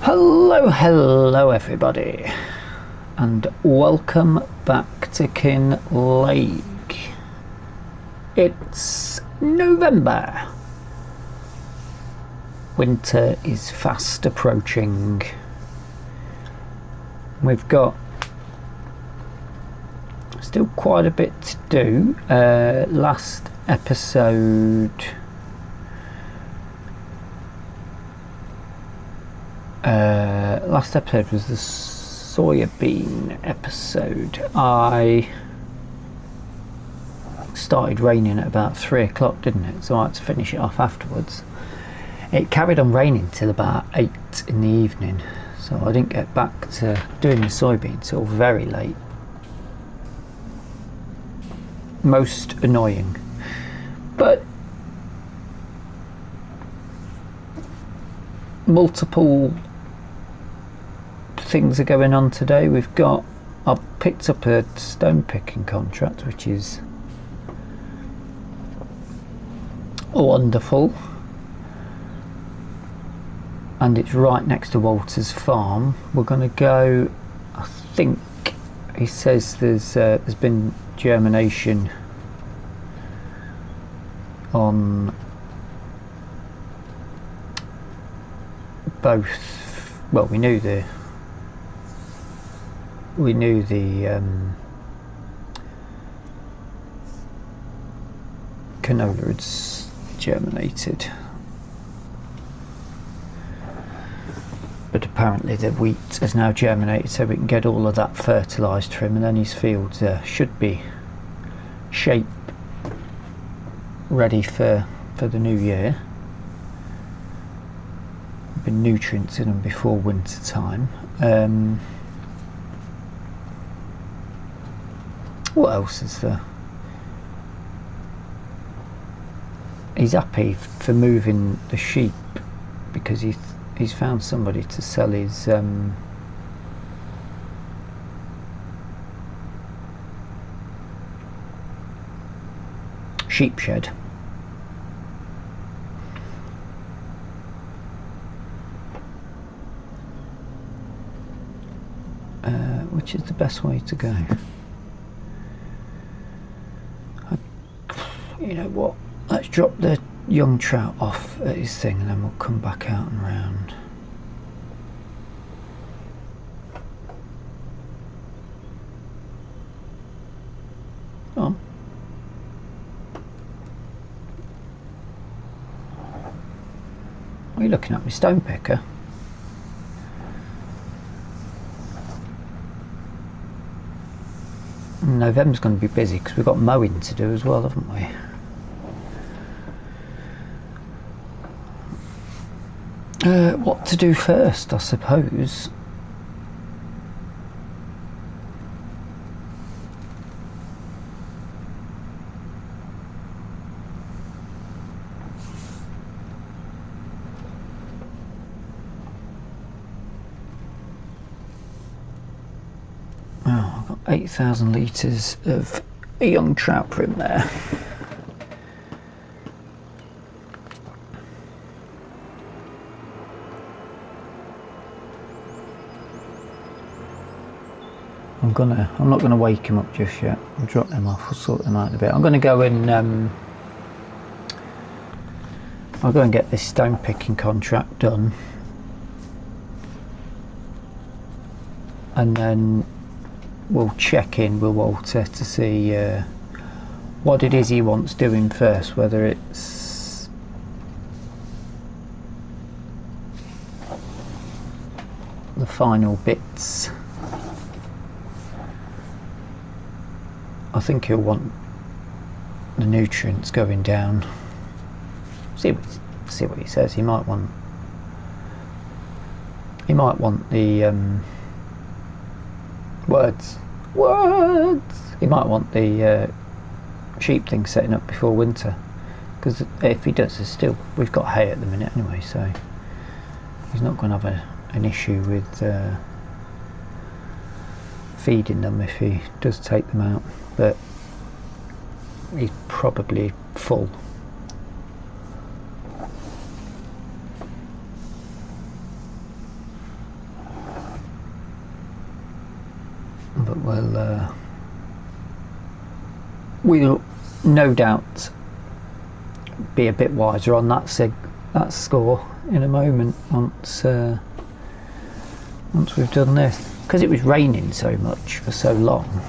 Hello everybody, and welcome back to Kinlaig. It's November. Winter is fast approaching. We've got still quite a bit to do. Last episode was the soybean episode. I started raining at about 3 o'clock, didn't it? So I had to finish it off afterwards. It carried on raining till about 8 in the evening, so I didn't get back to doing the soybean till very late. Most annoying, but multiple things are going on today. I've picked up a stone picking contract, which is wonderful, and it's right next to Walter's farm. We're going to go, I think he says there's been germination on both. Well, we knew the canola had germinated, but apparently the wheat has now germinated, so we can get all of that fertilised for him, and then his fields should be shape ready for the new year. Been nutrients in them before winter time. What else is there? He's happy for moving the sheep because he's found somebody to sell his sheep shed. Which is the best way to go? You know what? Let's drop the young trout off at his thing, and then we'll come back out and round. Oh. What are you looking at, me stone picker? November's going to be busy because we've got mowing to do as well, haven't we? What to do first, I suppose. Oh, I've got 8,000 litres of a young trout bream there. I'm not gonna wake him up just yet. I'll drop them off. We'll sort them out in a bit. I'm gonna go and I'll go and get this stone picking contract done, and then we'll check in with Walter to see what it is he wants doing first, whether it's the final bits. I think he'll want the nutrients going down. See what he says. He might want the words. He might want the sheep thing setting up before winter, because if he does, we've got hay at the minute anyway, so he's not going to have an issue with feeding them if he does take them out, but he's probably full. but we'll no doubt be a bit wiser on that score in a moment once we've done this, because it was raining so much for so long.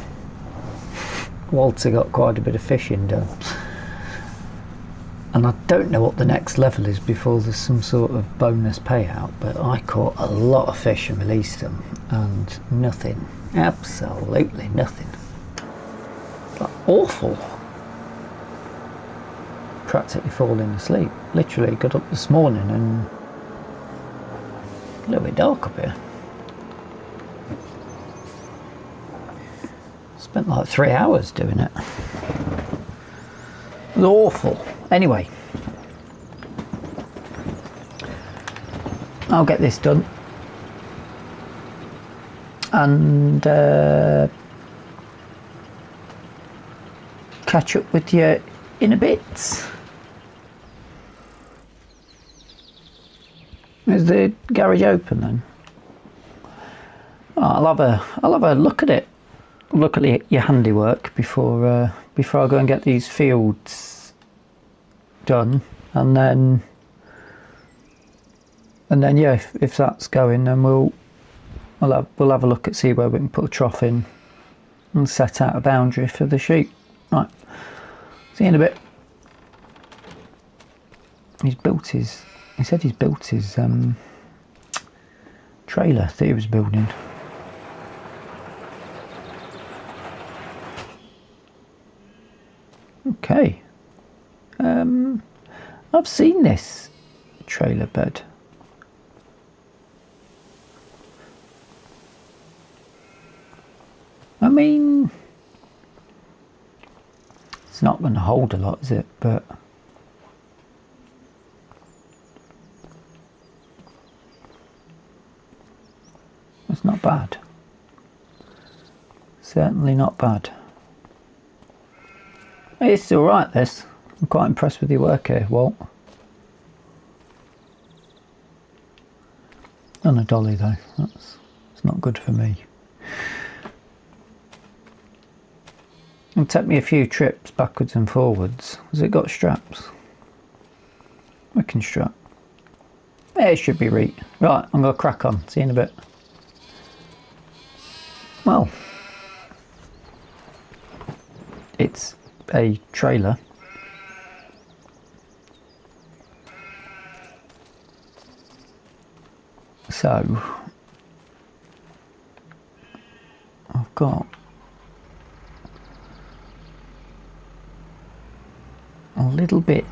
Walter got quite a bit of fishing done, and I don't know what the next level is before there's some sort of bonus payout, but I caught a lot of fish and released them, and nothing, absolutely nothing. Like, awful. Practically falling asleep. Literally got up this morning and a little bit dark up here. Spent like 3 hours doing it. It was awful. Anyway, I'll get this done and catch up with you in a bit. Is the garage open then? Oh, I'll have a look at it. Look at your handiwork before I go and get these fields done, and then yeah, if that's going, then we'll have a look at, see where we can put a trough in and set out a boundary for the sheep. Right, see you in a bit. He said he's built his trailer that he was building. Okay. I've seen this trailer bed. I mean, it's not going to hold a lot, is it? But it's not bad. Certainly not bad. It's all right, this. I'm quite impressed with your work here, Walt. On a dolly though, it's not good for me. It'll take me a few trips backwards and forwards. Has it got straps? Wicken strap. Yeah, it should be right. Right, I'm going to crack on. See you in a bit. Well, it's a trailer. So, I've got a little bit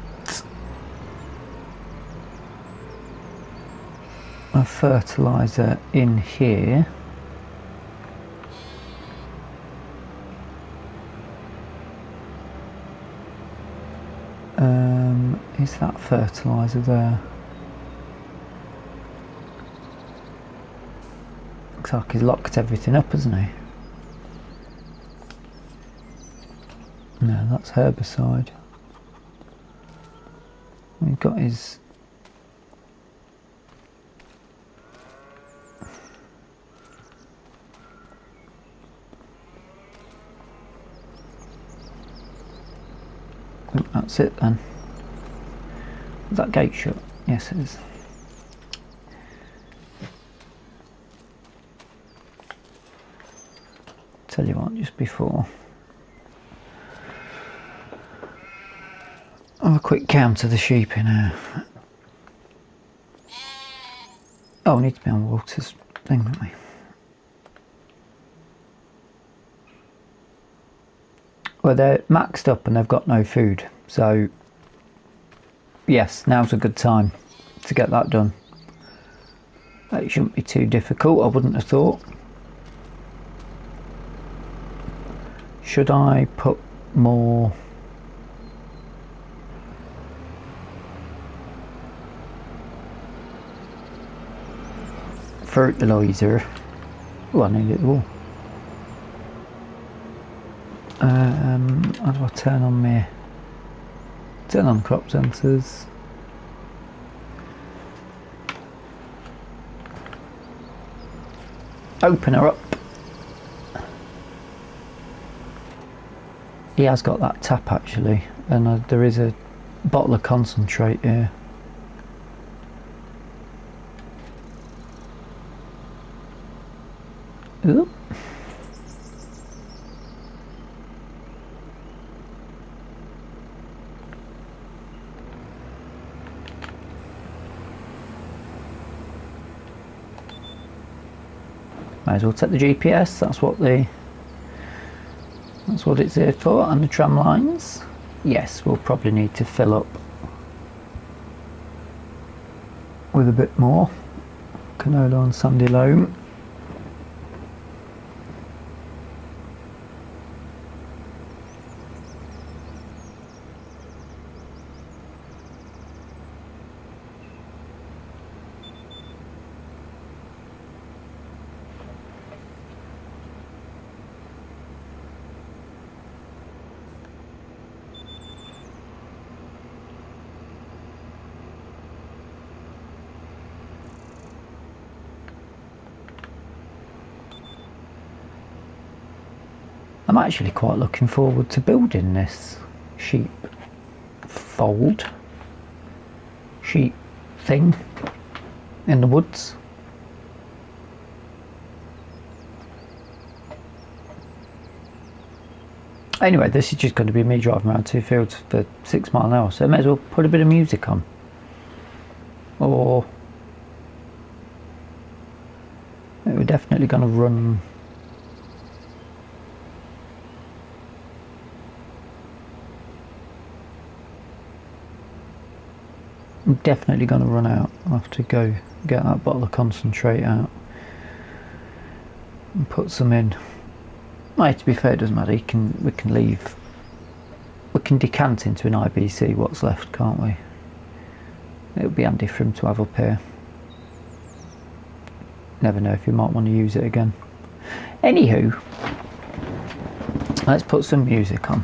of fertiliser in here. Is that fertiliser there? Looks like he's locked everything up, hasn't he? No, that's herbicide. We've got his... Oh, that's it then. Is that gate shut? Yes, it is. Tell you what, just before, have a quick count of the sheep in here. Oh, we need to be on Walter's thing, don't we? Well, they're maxed up and they've got no food, so yes, now's a good time to get that done. It shouldn't be too difficult, I wouldn't have thought. Should I put more fertiliser? Oh, I need it all. How do I turn on my... Turn on crop sensors. Open her up. He has got that tap actually, and there is a bottle of concentrate here. Oop. Might as well take the GPS. That's what it's here for. And the tram lines. Yes, we'll probably need to fill up with a bit more canola and sandy loam. I'm actually quite looking forward to building this sheep thing in the woods. Anyway, this is just going to be me driving around two fields for 6 miles an hour, so I may as well put a bit of music on. Or we're definitely going to run. I'm definitely going to run out. I'll have to go get that bottle of concentrate out and put some in. Well, to be fair, it doesn't matter. We can leave. We can decant into an IBC what's left, can't we? It'll be handy for him to have up here. Never know if you might want to use it again. Anywho, let's put some music on.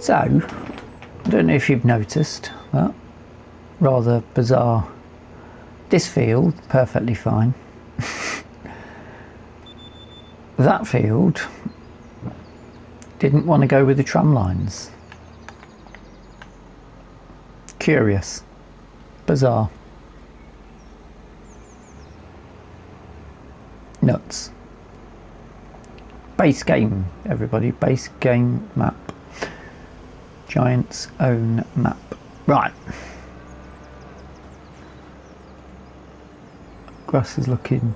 So, I don't know if you've noticed that rather bizarre. This field, perfectly fine. That field didn't want to go with the tram lines. Curious. Bizarre. Nuts. Base game, everybody. Base game map. Giants own map. Right. Grass is looking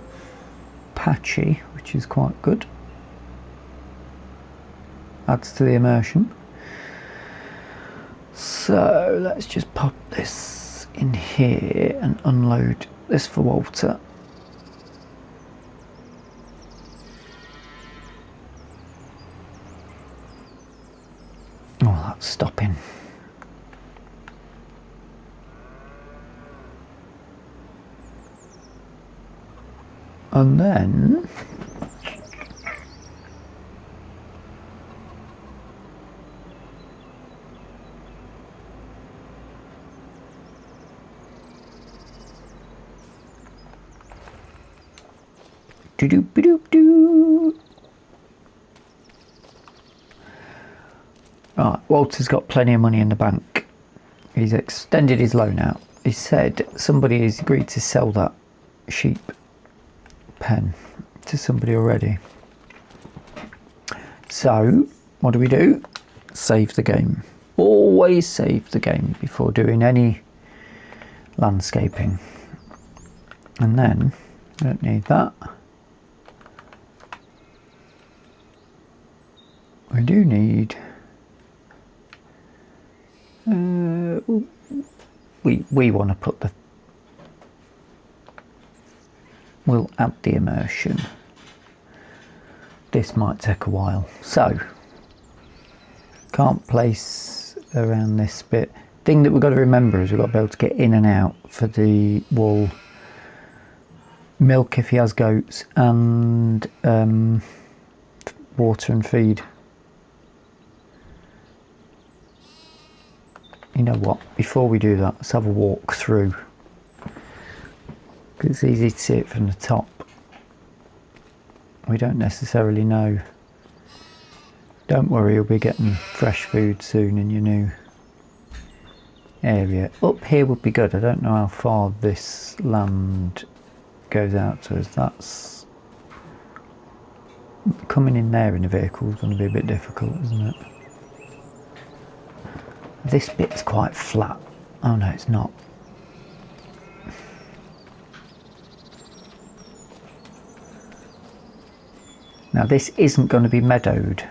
patchy, which is quite good. Adds to the immersion. So let's just pop this in here and unload this for Walter. Oh, that's stopping. And then do-do-ba-doop-doo. Right, Walter's got plenty of money in the bank. He's extended his loan out. He said somebody has agreed to sell that sheep pen to somebody already. So, what do? Save the game. Always save the game before doing any landscaping. And then, I don't need that. We do need... we want to put the... We'll add the immersion. This might take a while. So, can't place around this bit. Thing that we've got to remember is we've got to be able to get in and out for the wool, milk if he has goats, and water and feed. You know what, before we do that, let's have a walk through. It's easy to see it from the top. We don't necessarily know. Don't worry, you'll be getting fresh food soon in your new area. Up here would be good. I don't know how far this land goes out to us. That's coming in there in a vehicle is going to be a bit difficult, isn't it? This bit's quite flat. Oh no, it's not. Now this isn't going to be meadowed.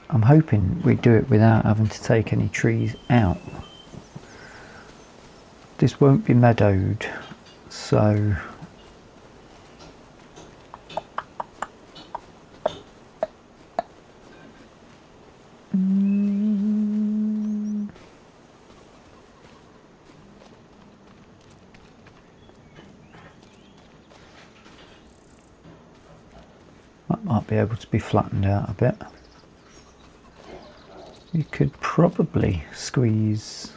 I'm hoping we do it without having to take any trees out. This won't be meadowed, so that might be able to be flattened out a bit. You could probably squeeze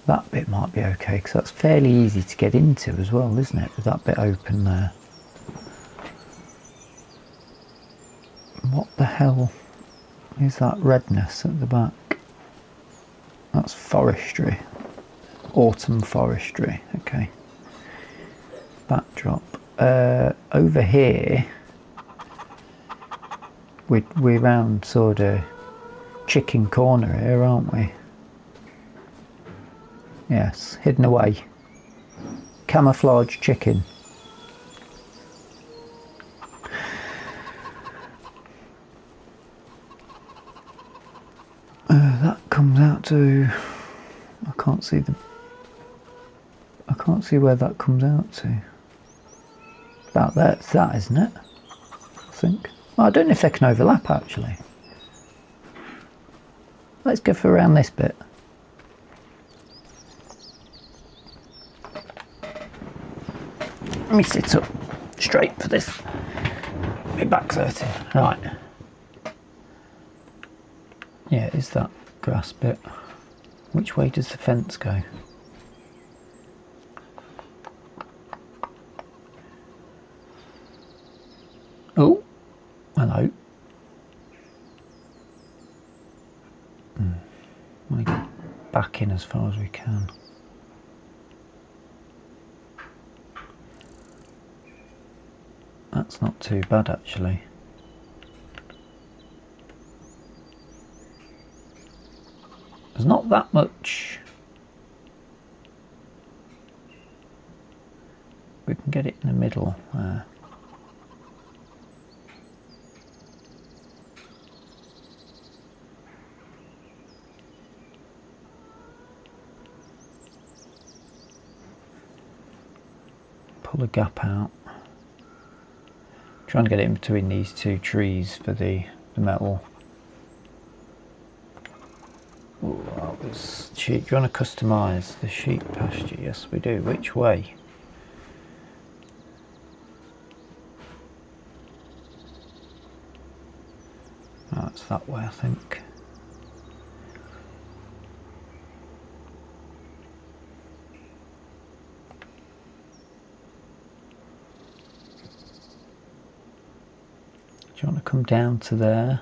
that bit, might be okay, because that's fairly easy to get into as well, isn't it, with that bit open there. What the hell is that redness at the back? That's forestry. Autumn forestry, okay. Backdrop. Over here, we're round sort of chicken corner here, aren't we? Yes, hidden away. Camouflage chicken. That comes out to... I can't see where that comes out to. About there, it's that, isn't it? I think. Well, I don't know if they can overlap actually. Let's go for around this bit. me sit up straight for this. My back's hurting. Right. Yeah, is that grass bit? Which way does the fence go? Oh, hello. Want to get back in as far as we can. That's not too bad actually. There's not that much. We can get it in the middle there. Pull a gap out. Trying to get it in between these two trees for the metal. Ooh, that was cheap. Do you want to customise the sheep pasture? Yes, we do. Which way? Oh, it's that way, I think. Do you want to come down to there?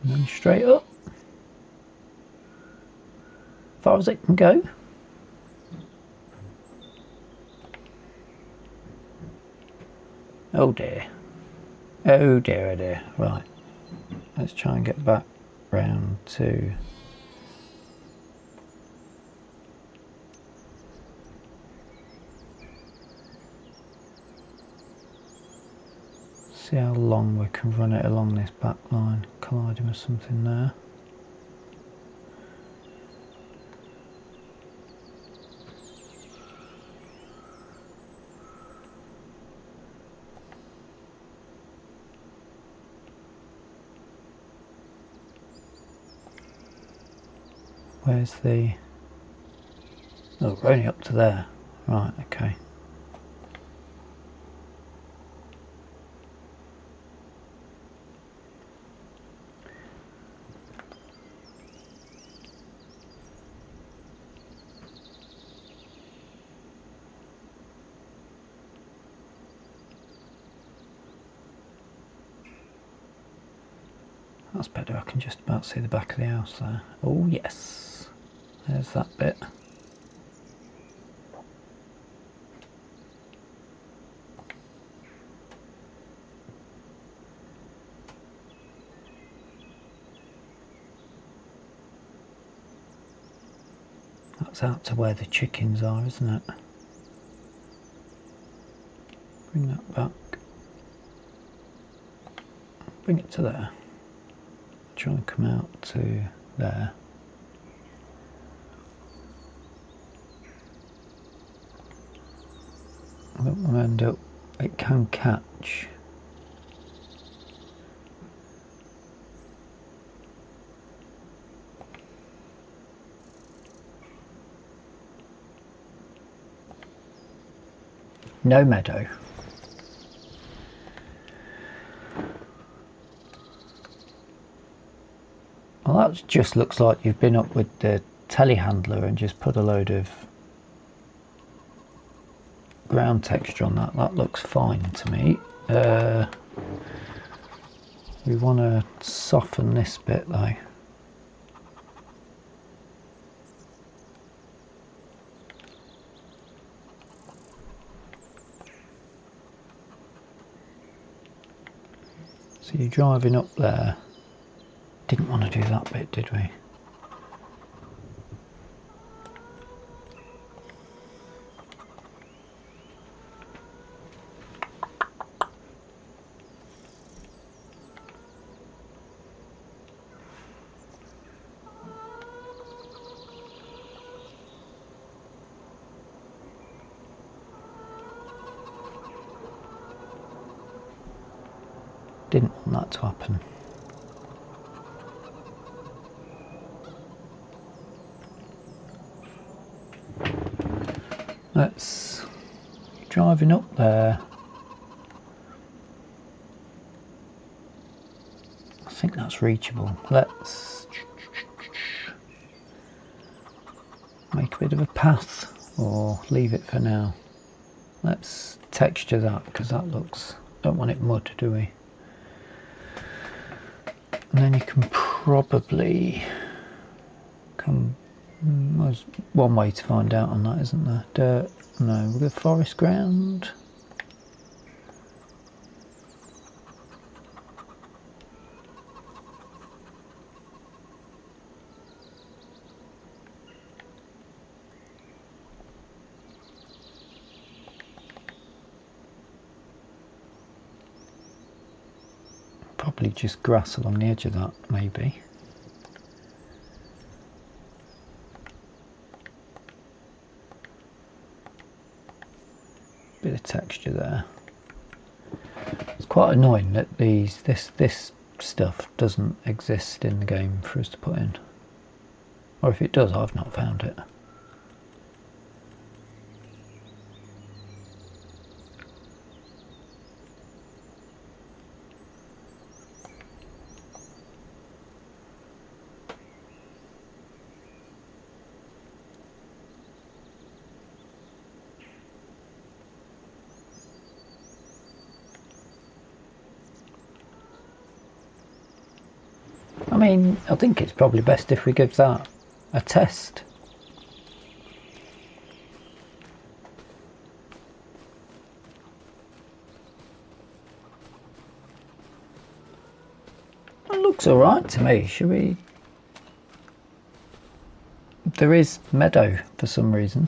And then straight up. As far as it can go. Oh dear. Oh dear, oh dear. Right. Let's try and get back round to... See how long we can run it along this back line, colliding with something there. Where's the... Oh, we're only up to there. Right, okay. That's better, I can just about see the back of the house there. Oh yes, there's that bit. That's out to where the chickens are, isn't it? Bring that back. Bring it to there. Try and come out to there. I don't want to end up... It can catch. No meadow. Well, that just looks like you've been up with the telehandler and just put a load of ground texture on that. That looks fine to me. We want to soften this bit though. So you're driving up there. Didn't want to do that bit, did we? Didn't want that to happen. Let's driving up there. I think that's reachable. Let's make a bit of a path or leave it for now. Let's texture that because that looks, don't want it mud, do we? And then you can probably come, there's one way to find out on that, isn't there? Dirt, no, we'll go forest ground. Probably just grass along the edge of that, maybe. Bit of texture there. It's quite annoying that this stuff doesn't exist in the game for us to put in. Or if it does, I've not found it. I mean, I think it's probably best if we give that a test. It looks alright to me. Should we? There is meadow for some reason.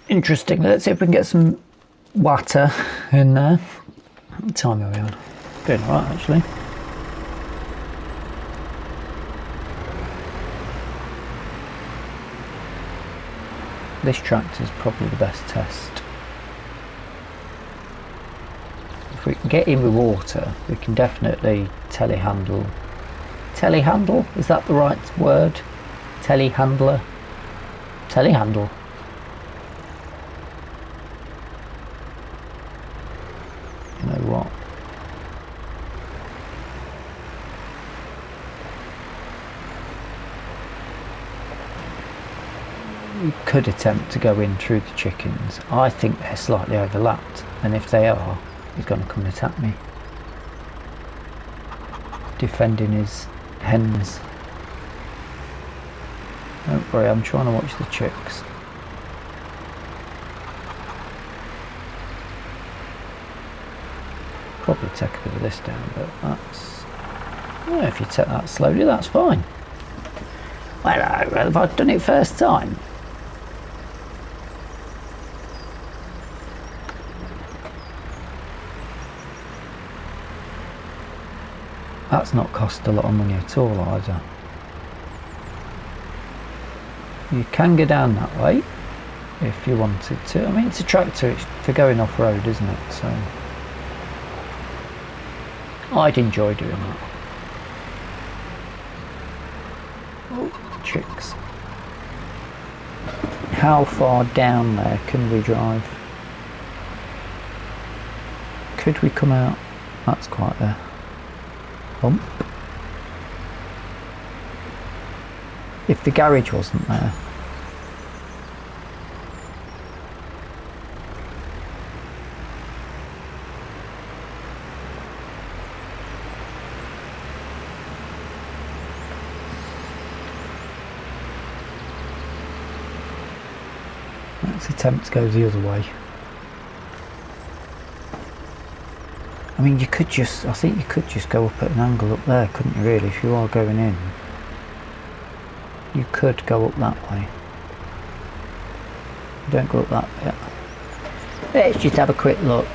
Interesting. Let's see if we can get some water in there. What time are we on? Doing alright actually. This tractor is probably the best test. If we can get in with water, we can definitely telehandle. Telehandle? Is that the right word? Telehandler? Telehandle. You know what? We could attempt to go in through the chickens. I think they're slightly overlapped, and if they are, he's going to come and attack me. Defending his hens. Don't worry, I'm trying to watch the chicks. Probably take a bit of this down, but that's... well, if you take that slowly, that's fine. Well, have I done it first time? That's not cost a lot of money at all either. You can go down that way if you wanted to. I mean, it's a tractor, it's for going off-road, isn't it? So I'd enjoy doing that. Oh, chicks. How far down there can we drive? Could we come out? That's quite a hump. If the garage wasn't there. Let's attempt to go the other way. I mean, you could just, I think you could just go up at an angle up there, couldn't you really, if you are going in? You could go up that way. Don't go up that bit. Let's just have a quick look.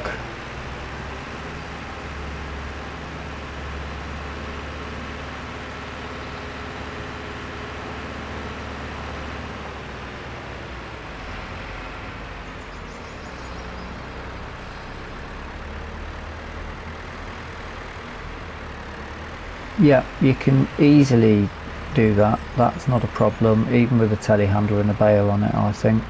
Yeah, you can easily do that. That's not a problem, even with a telehandler and a bale on it, I think.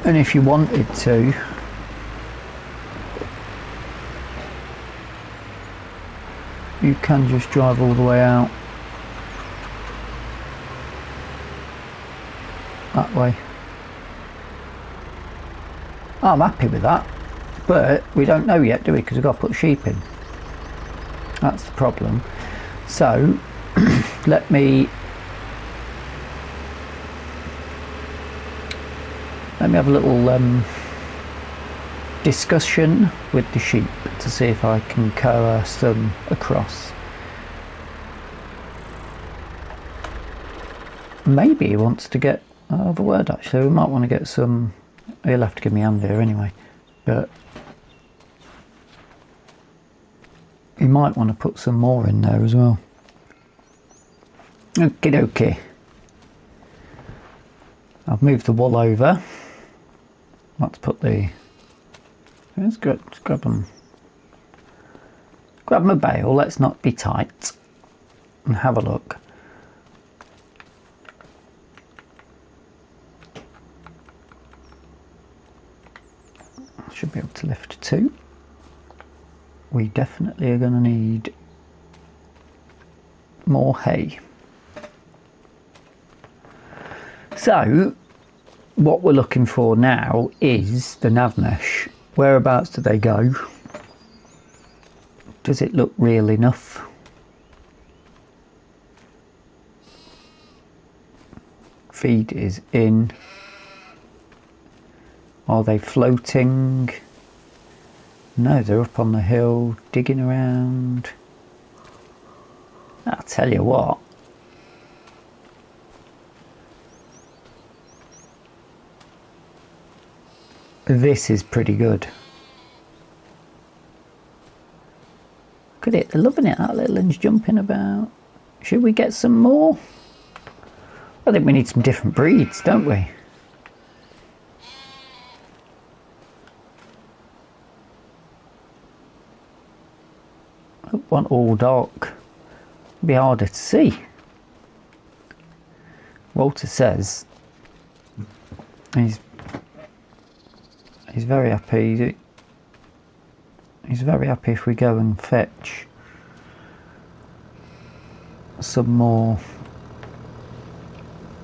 And if you wanted to, you can just drive all the way out that way. I'm happy with that, but we don't know yet, do we? Because we've got to put sheep in. That's the problem. So let me have a little discussion with the sheep to see if I can coerce them across. Maybe he wants to get the word, actually. We might want to get some. He'll have to give me a hand here anyway, but he might want to put some more in there as well. Okie dokie. I've moved the wool over. Let's put the. Let's grab them. Grab my bale. Let's not be tight. And have a look. Should be able to lift 2. We definitely are going to need more hay. So what we're looking for now is the nav mesh. Whereabouts do they go? Does it look real enough? Feed is in. Are they floating? No, they're up on the hill digging around. I'll tell you what. This is pretty good. Look at it, they're loving it. That little one's jumping about. Should we get some more? I think we need some different breeds, don't we? I want all dark. It'll be harder to see. Walter says he's very happy. He's very happy if we go and fetch some more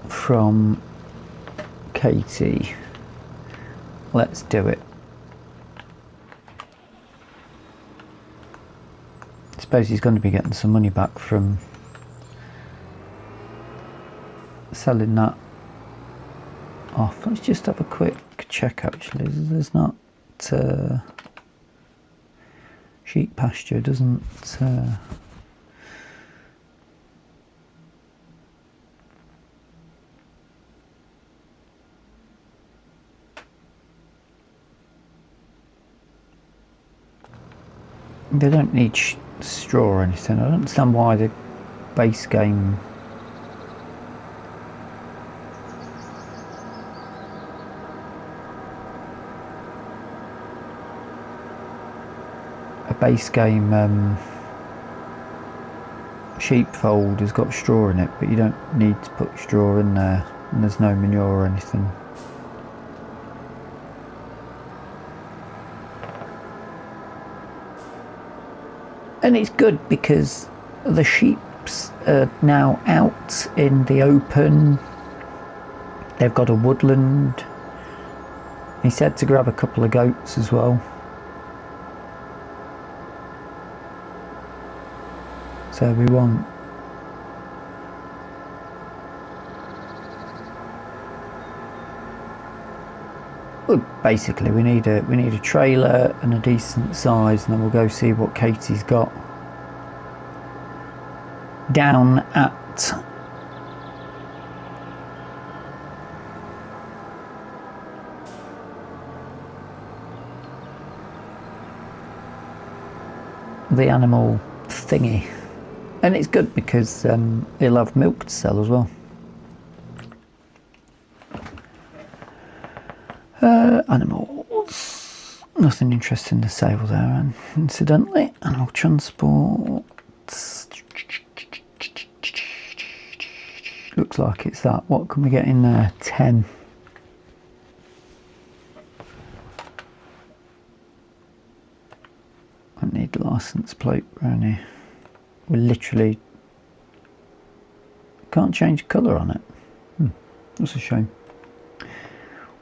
from Katie. Let's do it. I suppose he's going to be getting some money back from selling that off. Let's just have a quick check actually. There's not sheep pasture doesn't they don't need straw or anything. I don't understand why the base game sheepfold has got straw in it, but you don't need to put straw in there, and there's no manure or anything. And it's good because the sheep's are now out in the open. They've got a woodland. He said to grab a couple of goats as well. So we want well, basically we need a trailer and a decent size, and then we'll go see what Katie's got down at the animal thingy. And it's good because he'll have milk to sell as well. Animals. Nothing interesting to sell there, incidentally. Animal transport. Looks like it's that. What can we get in there? 10. I need the license plate around here. We literally can't change colour on it. That's a shame.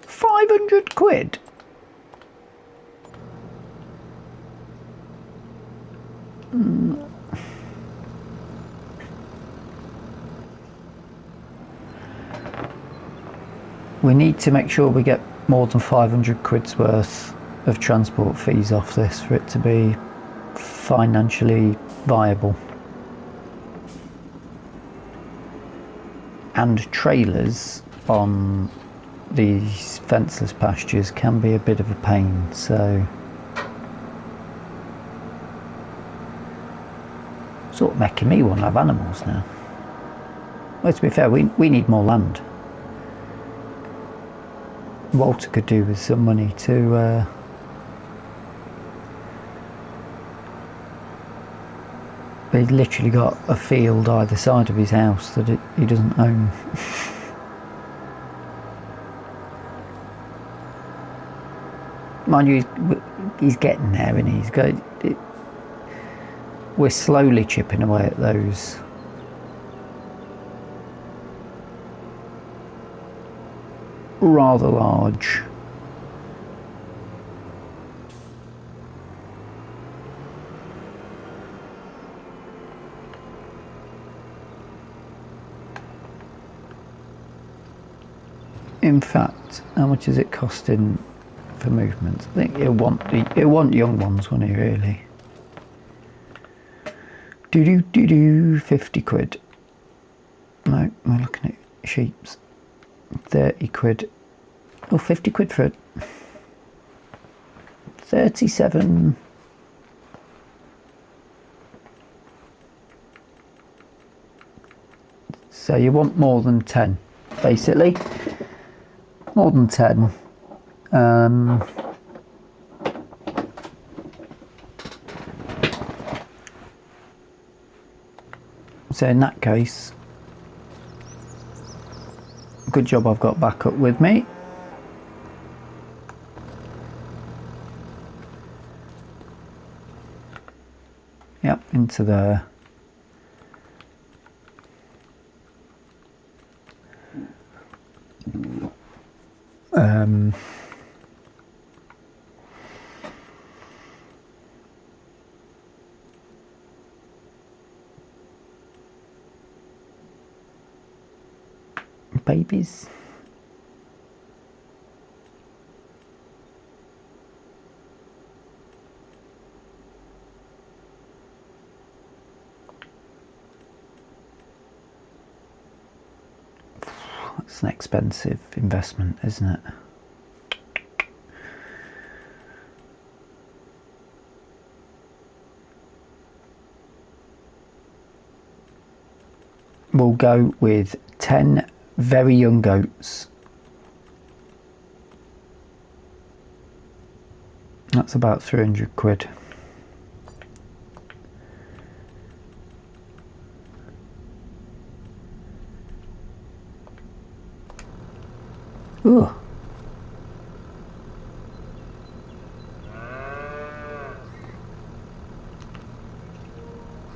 500 quid. We need to make sure we get more than 500 quid's worth of transport fees off this for it to be financially viable. And trailers on these fenceless pastures can be a bit of a pain, so sort of making me want to have animals now. Well, to be fair, we need more land. Walter could do with some money to he's literally got a field either side of his house that he doesn't own. Mind you, he's getting there, and we're slowly chipping away at those. Rather large. In fact, how much is it costing for movement? I think he'll want young ones, won't he, really? 50 quid. No, we're looking at sheeps. 30 quid. Oh, 50 quid for it. 37. So you want more than 10, basically. More than 10. So in that case, good job I've got backup with me. Yep, into there. Babies. It's an expensive investment, isn't it? We'll go with 10 very young goats. That's about 300 quid. Ooh.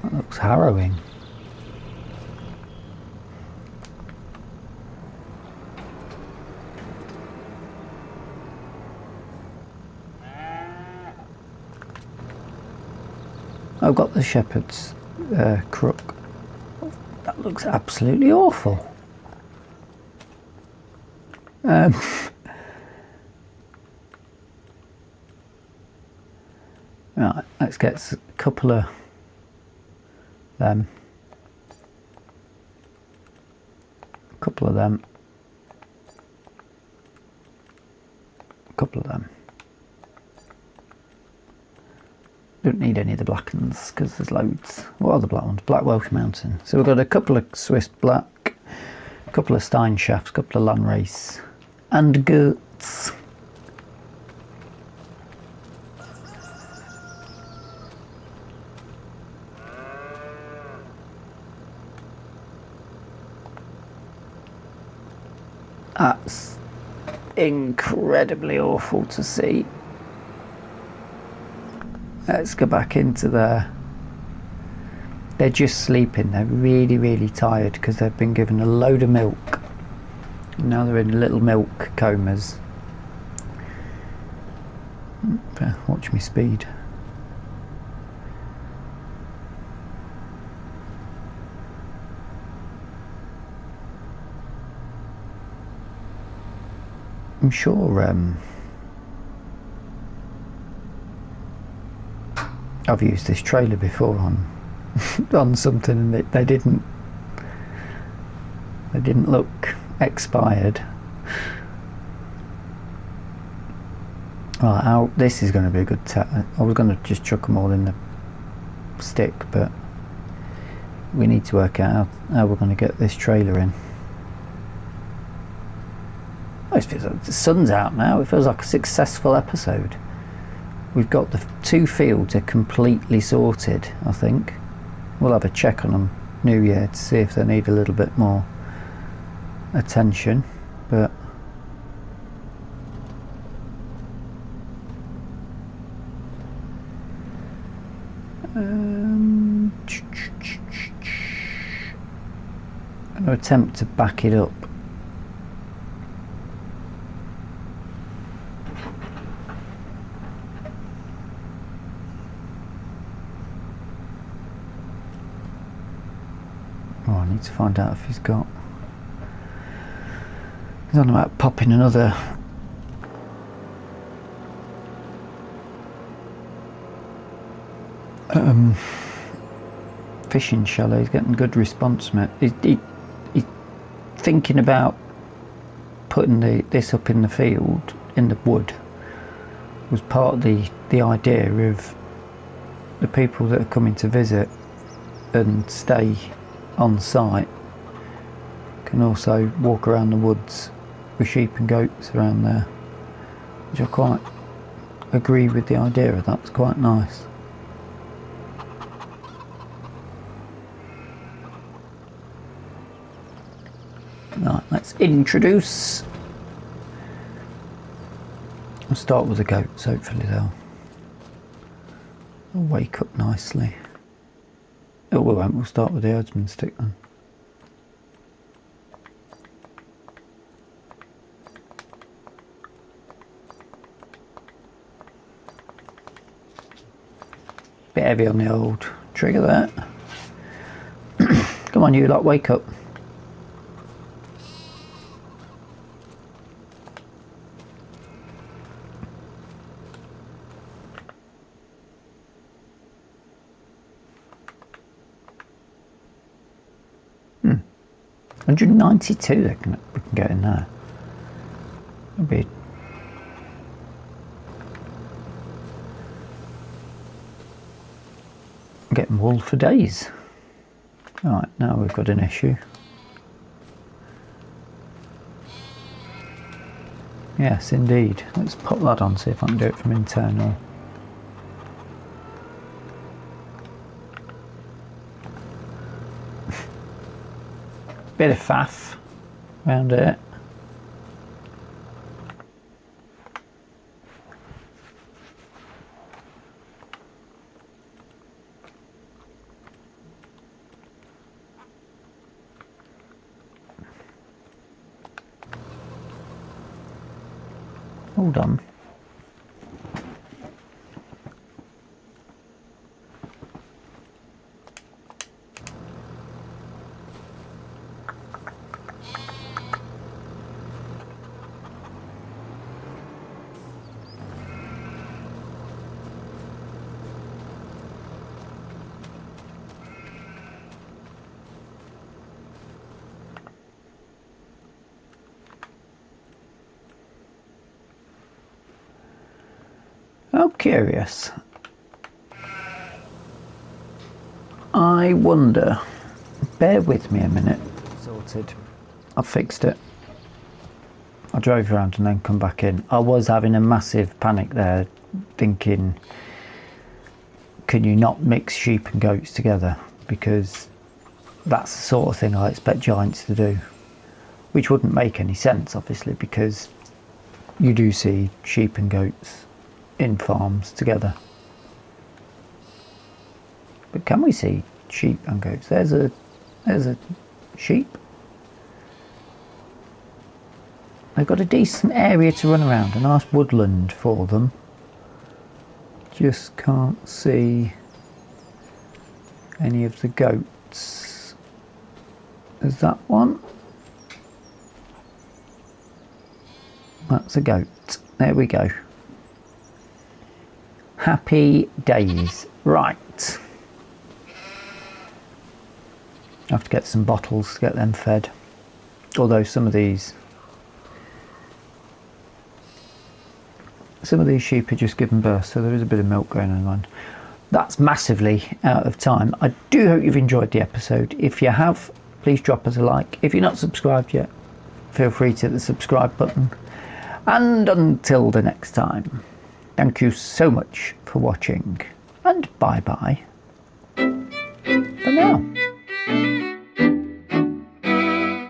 That looks harrowing. I've got the shepherd's crook. That looks absolutely awful. Right, let's get a couple of them. A couple of them. A couple of them. don't need any of the black ones because there's loads. What are the black ones? Black Welsh Mountain. So we've got a couple of Swiss Black, a couple of Stein Shafts, a couple of Landrace, and Goats. That's incredibly awful to see. Let's go back into there. They're just sleeping. They're really, really tired because they've been given a load of milk. Now they're in little milk comas. Watch me speed. I'm sure I've used this trailer before on on something, and they didn't look expired. Right, this is going to be a good I was going to just chuck them all in the stick, but we need to work out how we're going to get this trailer in. It feels like the sun's out now. It feels like a successful episode. We've got the 2 fields are completely sorted, I think. We'll have a check on them New Year to see if they need a little bit more attention, but I'm going to attempt to back it up. Oh, I need to find out if he's on about popping another fishing chalet. He's getting good response, mate. He's thinking about putting this up in the field, in the wood, was part of the idea of the people that are coming to visit and stay on site can also walk around the woods with sheep and goats around there, which I quite agree with the idea of. That's quite nice. Right, let's introduce. We'll start with the goats, hopefully they'll wake up nicely. Oh, we won't. We'll start with the herdsman stick then. Bit heavy on the old trigger there. Come on, you lot, wake up. Hmm. 192 we can get in there. That'll be getting wool for days. Right, now we've got an issue. Yes, indeed. Let's pop that on, see if I can do it from internal. Bit of faff around it. Hold on. Oh, curious. I wonder, bear with me a minute. Sorted. I've fixed it. I drove around and then come back in. I was having a massive panic there, thinking, can you not mix sheep and goats together? Because that's the sort of thing I expect giants to do. Which wouldn't make any sense, obviously, because you do see sheep and goats in farms together. But can we see sheep and goats? There's a sheep. They've got a decent area to run around, a nice woodland for them. Just can't see any of the goats. There's that one. That's a goat. There we go. Happy days. Right. I have to get some bottles to get them fed. Although some of these sheep are just giving birth, so there is a bit of milk going on. That's massively out of time. I do hope you've enjoyed the episode. If you have, please drop us a like. If you're not subscribed yet, feel free to hit the subscribe button. And until the next time, thank you so much for watching, and bye bye for now.